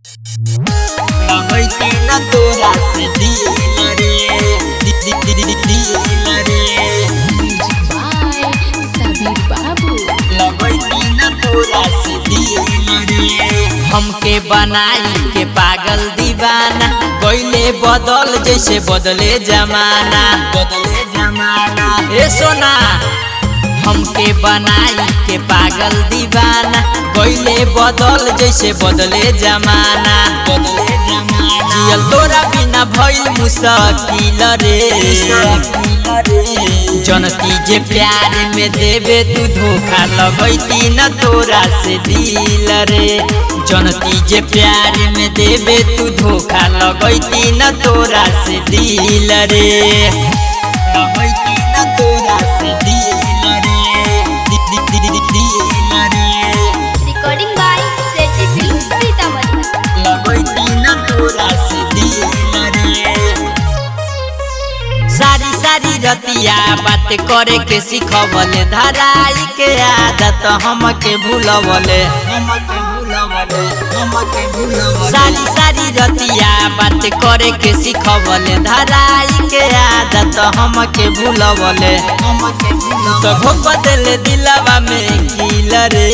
लगैती न तोरा से दिल रे दिल रे सबीर बाबू लगैती न तोरा से दिल रे। हमके बनाई के पागल दीवाना कोइले बदल जैसे बदले जमाना ए सोना। हमके बनाई के पागल दीवाना कोइले बदल जैसे बदले जमाना जियल तोरा बिना भइल मुश्किल रे। जनती जे प्यार में देवे तू धोखा लगैती न तोरा से दिल रे। जनती जे प्यार में देवे तू धोखा लगैती न तोरा से दिल रे। लगैती न तोरा से दिल रे दिल रे। Recording by Sethi film Sitamarhi. लगैती न तोरा से दिल रे। सारी सारी रतिया बात करे के सिखवले धराई के आदत हमके भूलवले सारी सारी रतिया बात करे के सिखवले धराई के आदत हमके भूलवले तो भोग देले दिलवा में किल रे।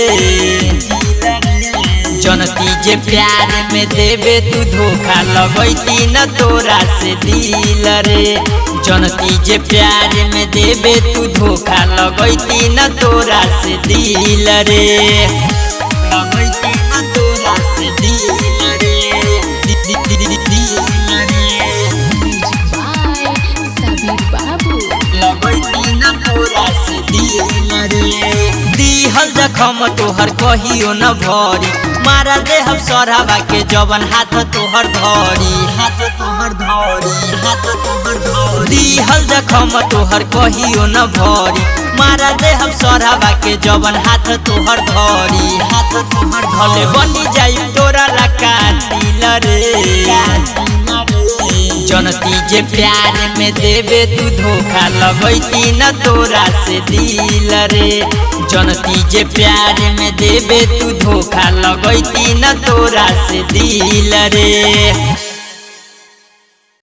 जनती जे प्यार में देवे तू धोखा लगैती न तोरा से दिल रे। जनती जे प्यार में देवे तू धोखा लगैती न तोरा से दिल रे। लगैती न तोरा से दिल रे दिल रे। सबीर बाबू लगैती न तोरा से दिल रे। दिहल जखम तोहर कहियो न भरी मारा देह सरहवा के जवन हाथ तोहर धरी दिहल जखम तोहर कहियो न भरी मारा देह सरहवा के जवन हाथ तोहर धरी भले बनी जाई तोरा लका दिल रे। जनती जे प्यार में देवे तू धोखा लगैती न तोरा से दिल रे। जनती जे प्यार में देवे तू धोखा लगैती न तोरा से दिल रे।